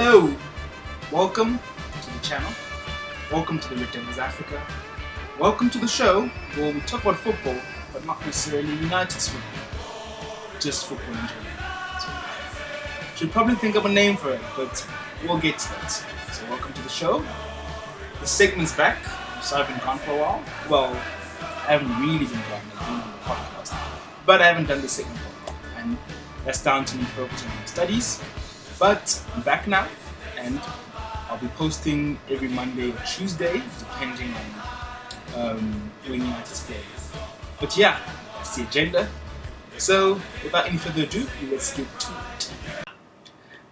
Hello, welcome to the channel, welcome to the Rethabile Africa, welcome to the show where we talk about football, but not necessarily United's football, just football in general. So, should probably think of a name for it, but we'll get to that. So welcome to the show. The segment's back, so I've been gone for a while. Well, I haven't really been gone, I've been on the podcast, but I haven't done this segment for a while, and that's down to me focusing on my studies. But I'm back now, and I'll be posting every Monday or Tuesday, depending on when United's play. But yeah, that's the agenda. So without any further ado, let's get to it.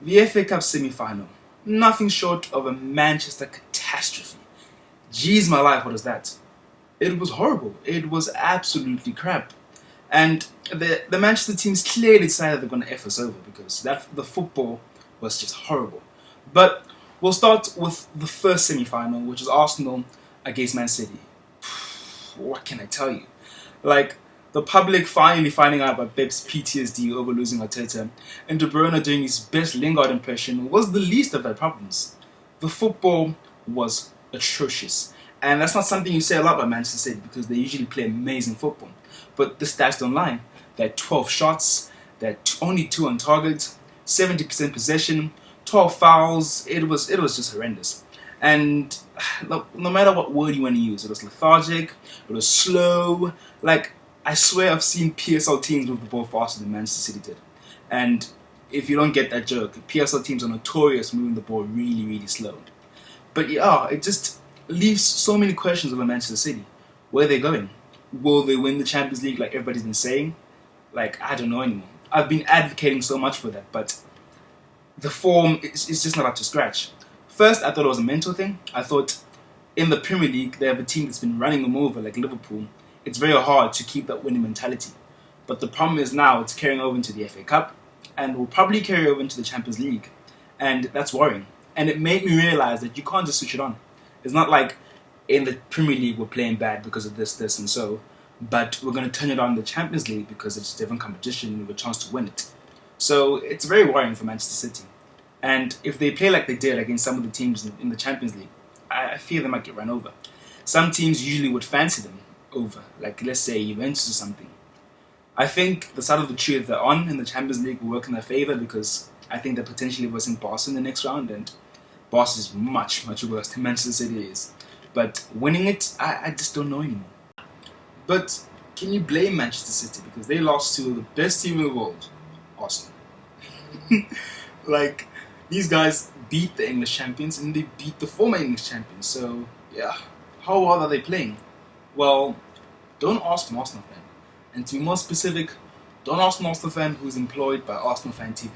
The FA Cup semi-final. Nothing short of a Manchester catastrophe. Jeez, my life, what is that? It was horrible. It was absolutely crap. And the Manchester teams clearly decided they're going to F us over because the football was just horrible. But we'll start with the first semi-final, which is Arsenal against Man City. What can I tell you? Like, the public finally finding out about Pep's PTSD over losing Arteta, and De Bruyne doing his best Lingard impression was the least of their problems. The football was atrocious. And that's not something you say a lot about Manchester City because they usually play amazing football. But the stats don't lie. They had 12 shots, they had only 2 on target, 70% possession, 12 fouls. It was just horrendous. And no matter what word you want to use, it was lethargic, it was slow. Like, I swear I've seen PSL teams move the ball faster than Manchester City did. And if you don't get that joke, PSL teams are notorious moving the ball really, really slow. But yeah, it just leaves so many questions over Manchester City. Where are they going? Will they win the Champions League like everybody's been saying? Like, I don't know anymore. I've been advocating so much for that, but the form is just not up to scratch. First, I thought it was a mental thing. I thought in the Premier League, they have a team that's been running them over like Liverpool. It's very hard to keep that winning mentality. But the problem is now it's carrying over into the FA Cup and will probably carry over into the Champions League. And that's worrying. And it made me realize that you can't just switch it on. It's not like in the Premier League we're playing bad because of this and so, but we're going to turn it on in the Champions League because it's a different competition and we have a chance to win it. So it's very worrying for Manchester City. And if they play like they did against some of the teams in the Champions League, I fear they might get run over. Some teams usually would fancy them over, like let's say Juventus or something. I think the side of the tree that they're on in the Champions League will work in their favour because I think they're potentially versing Barca in the next round, and Barca is much, much worse than Manchester City is. But winning it, I just don't know anymore. But can you blame Manchester City because they lost to the best team in the world, Arsenal? Like, these guys beat the English champions and they beat the former English champions. So yeah, how well are they playing? Well, don't ask an Arsenal fan. And to be more specific, don't ask an Arsenal fan who's employed by Arsenal Fan TV,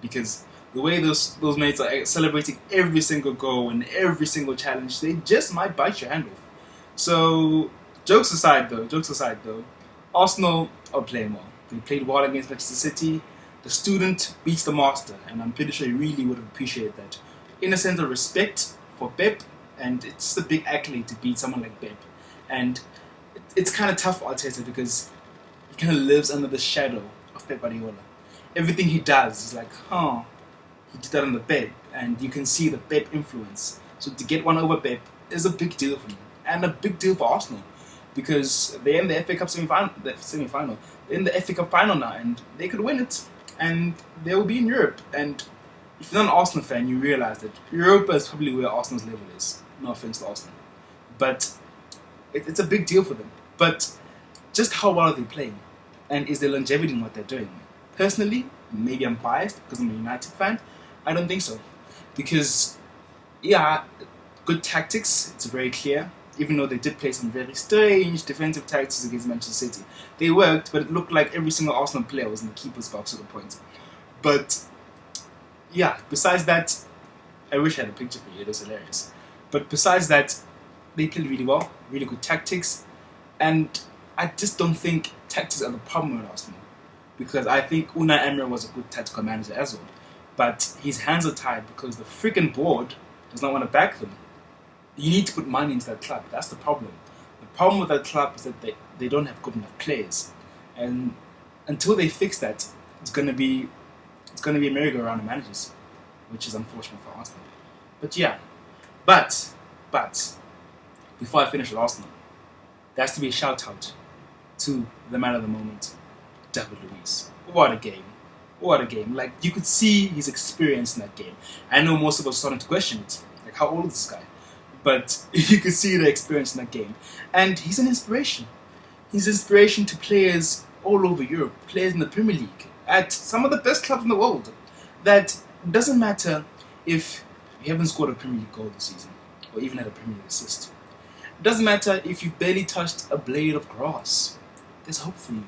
because the way those mates are celebrating every single goal and every single challenge, they just might bite your hand off. So jokes aside though, Arsenal are playing well. They played well against Manchester City. The student beats the master, and I'm pretty sure he really would have appreciated that. In a sense of respect for Pep, and it's a big accolade to beat someone like Pep. And it's kind of tough for Arteta because he kind of lives under the shadow of Pep Guardiola. Everything he does is like, he did that on the Pep, and you can see the Pep influence. So to get one over Pep is a big deal for him, and a big deal for Arsenal, because they're in the FA Cup semi-final. They're in the FA Cup final now, and they could win it, and they will be in Europe. And if you're not an Arsenal fan, you realize that Europa is probably where Arsenal's level is. No offense to Arsenal, but it's a big deal for them. But just how well are they playing, and is there longevity in what they're doing? Personally, maybe I'm biased because I'm a United fan. I don't think so, because yeah, good tactics, it's very clear. Even though they did play some very strange defensive tactics against Manchester City, they worked, but it looked like every single Arsenal player was in the keeper's box at the point. But yeah, besides that, I wish I had a picture for you, it was hilarious. But besides that, they played really well, really good tactics, and I just don't think tactics are the problem with Arsenal, because I think Unai Emery was a good tactical manager as well, but his hands are tied because the freaking board does not want to back them. You need to put money into that club. That's the problem. The problem with that club is that they don't have good enough players, and until they fix that, it's gonna be a merry-go-round of managers. which is unfortunate for Arsenal. But yeah, but before I finish with Arsenal, there has to be a shout out to the man of the moment, David Luiz. What a game. What a game. Like, you could see his experience in that game. I know most of us starting to question it. Like, how old is this guy? But you could see the experience in that game. And he's an inspiration. He's an inspiration to players all over Europe, players in the Premier League, at some of the best clubs in the world. That doesn't matter if you haven't scored a Premier League goal this season, or even had a Premier League assist. It doesn't matter if you've barely touched a blade of grass. There's hope for you.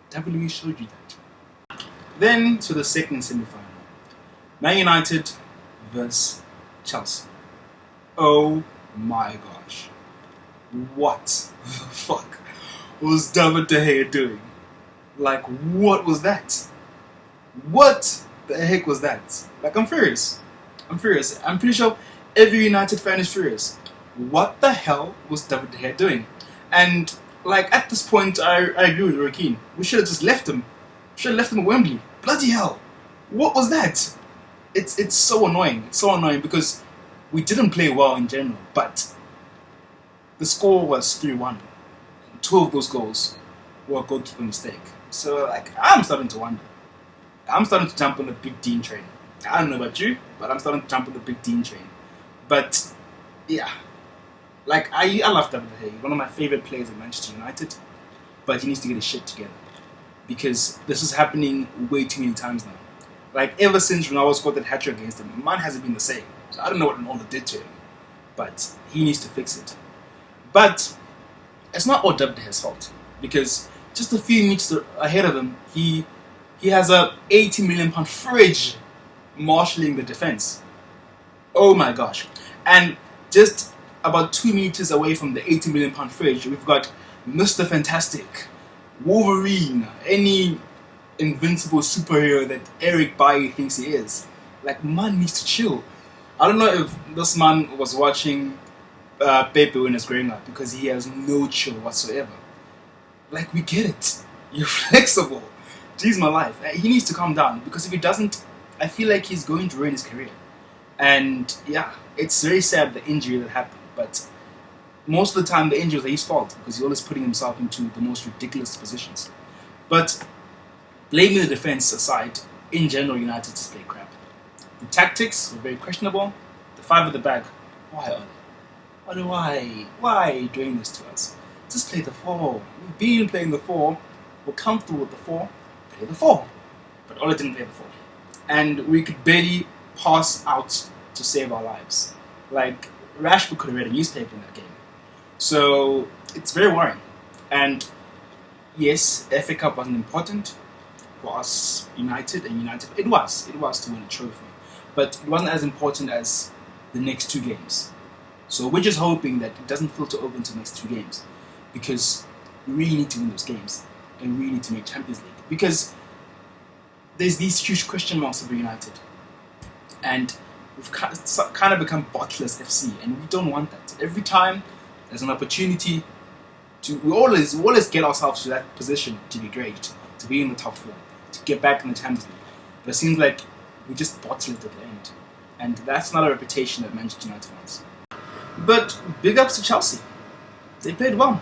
David Luiz showed you that. Then to the second semi-final. Man United versus Chelsea. Oh my gosh. What the fuck was David De Gea doing? Like, what was that? What the heck was that? Like, I'm furious. I'm furious. I'm pretty sure every United fan is furious. What the hell was David De Gea doing? And like, at this point, I agree with Roy Keane. We should have just left him. We should have left him at Wembley. Bloody hell! What was that? It's so annoying. It's so annoying because we didn't play well in general, but the score was 3-1. 2 of those goals were a goalkeeper mistake. So, like, I'm starting to wonder. I'm starting to jump on the Big Dean train. I don't know about you, but I'm starting to jump on the Big Dean train. But yeah. Like, I love David De Gea, one of my favourite players at Manchester United, but he needs to get his shit together. Because this is happening way too many times now. Like, ever since Ronaldo scored that hat-trick against him, man hasn't been the same. So I don't know what Ronaldo did to him, but he needs to fix it. But it's not all David De Gea's fault, because just a few meters ahead of him, he has a £80 million fridge marshalling the defence. Oh my gosh. And just about 2 meters away from the £80 million fridge, we've got Mr. Fantastic, Wolverine, any invincible superhero that Eric Bailly thinks he is. Like, man needs to chill. I don't know if this man was watching Pepe when he was growing up, because he has no chill whatsoever. Like, we get it. You're flexible. Jeez, my life. He needs to calm down, because if he doesn't, I feel like he's going to ruin his career. And yeah, it's very sad, the injury that happened. But most of the time, the injuries are his fault, because he's always putting himself into the most ridiculous positions. But blaming the defense aside, in general, United just played crap. The tactics were very questionable. The 5 at the back, why? Why are you doing this to us? Just play the 4. We've been playing the 4. We're comfortable with the 4. Play the 4. But Ole didn't play the 4. And we could barely pass out to save our lives. Like, Rashford could have read a newspaper in that game. So it's very worrying. And yes, FA Cup wasn't important for us, United. It was to win a trophy, but it wasn't as important as the next 2 games. So we're just hoping that it doesn't filter over into the next 2 games, because we really need to win those games, and we really need to make Champions League, because there's these huge question marks over United, and we've kind of become bottless FC, and we don't want that. Every time there's an opportunity we always get ourselves to that position to be great, to be in the top 4, to get back in the Champions League. But it seems like we just bottle it at the end, and that's not a reputation that Manchester United wants. But big ups to Chelsea. They played well.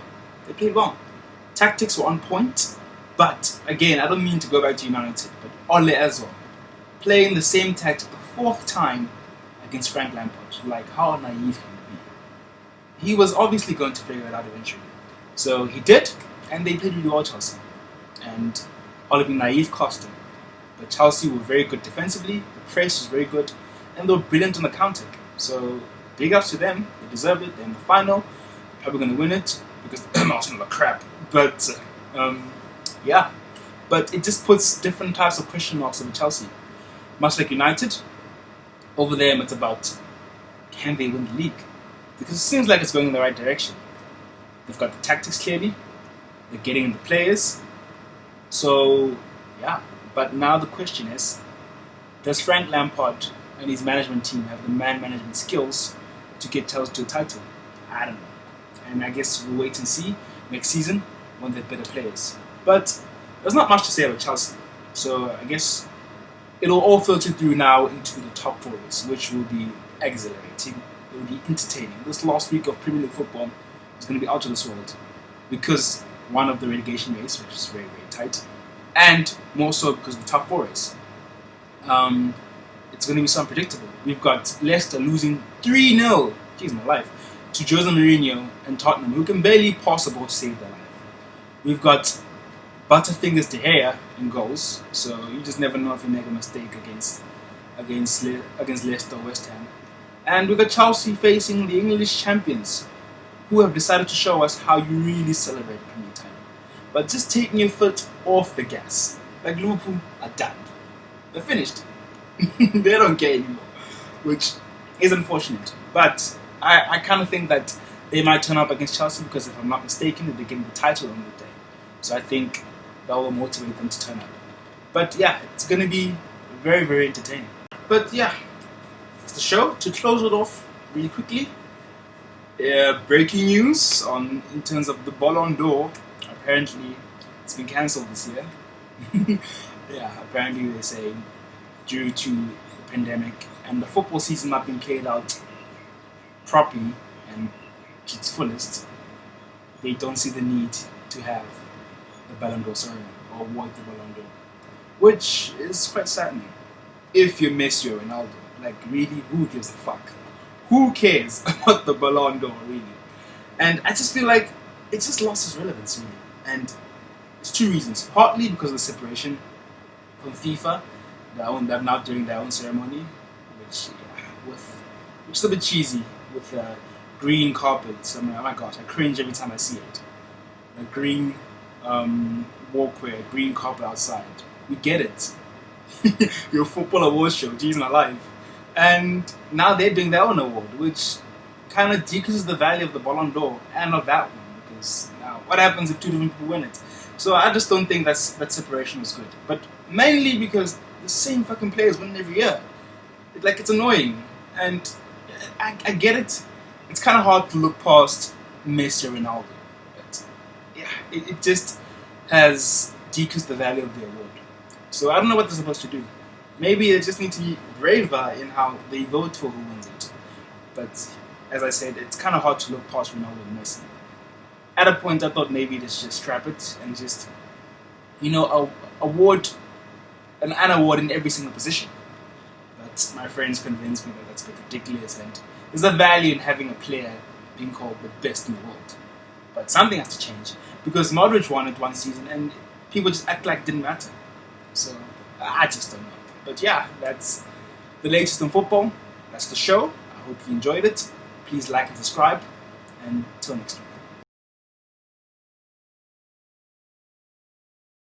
Tactics were on point, but again, I don't mean to go back to United, but Ole as well, playing the same tactic the 4th time against Frank Lampard. Like, how naive can he be? He was obviously going to figure it out eventually. So he did, and they played really well, Chelsea. And Ole being naive cost him. But Chelsea were very good defensively, the press was very good, and they were brilliant on the counter. So big ups to them, they deserve it. They're in the final, they're probably going to win it, because Arsenal are crap. But yeah, but it just puts different types of question marks over Chelsea. Much like United, over them it's about, can they win the league? Because it seems like it's going in the right direction. They've got the tactics clearly, they're getting in the players. So yeah, but now the question is, does Frank Lampard and his management team have the man management skills to get Chelsea to a title? I don't know. And I guess we'll wait and see next season when they're better players. But there's not much to say about Chelsea. So I guess it'll all filter through now into the top four race, which will be exhilarating. It will be entertaining. This last week of Premier League football is going to be out of this world because one of the relegation race, which is very, very tight, and more so because of the top four race. It's going to be so unpredictable. We've got Leicester losing 3-0, jeez my life, to Jose Mourinho and Tottenham, who can barely pass the ball to save their life. We've got Butterfingers De Gea in goals, so you just never know if you make a mistake against Leicester or West Ham. And we've got Chelsea facing the English champions, who have decided to show us how you really celebrate Premier time. But just taking your foot off the gas. Like Liverpool are done. They're finished. They don't care anymore, which is unfortunate. But I kind of think that they might turn up against Chelsea because if I'm not mistaken, they're getting the title on the day. So I think that will motivate them to turn up. But yeah, it's going to be very, very entertaining. But yeah, that's the show. To close it off really quickly, breaking news in terms of the Ballon d'Or. Apparently, it's been cancelled this year. Yeah, apparently they're saying due to the pandemic and the football season not being played out properly and to its fullest, they don't see the need to have the Ballon d'Or ceremony or award the Ballon d'Or, which is quite saddening. If you miss your Ronaldo, like really, who gives a fuck? Who cares about the Ballon d'Or, really? And I just feel like it just lost its relevance, really. And it's two reasons. Partly because of the separation from FIFA, they're now doing their own ceremony, which is a bit cheesy with green carpets. I mean, oh my gosh, I cringe every time I see it. The green walkway, green carpet outside. We get it. Your football awards show, geez my life. And now they're doing their own award, which kind of decreases the value of the Ballon d'Or and of that one, because now what happens if two different people win it? So I just don't think that separation was good. But mainly because the same fucking players win every year. It's annoying. And I get it. It's kind of hard to look past Messi or Ronaldo. But yeah, it just has decreased the value of the award. So I don't know what they're supposed to do. Maybe they just need to be braver in how they vote for who wins it. But as I said, it's kind of hard to look past Ronaldo and Messi. At a point, I thought maybe they should just scrap it and just, award an award in every single position. But my friends convinced me that that's a bit ridiculous, and there's a value in having a player being called the best in the world. But something has to change, because Modric won it one season and people just act like it didn't matter. So I just don't know. But yeah, that's the latest in football. That's the show. I hope you enjoyed it. Please like and subscribe. And till next time.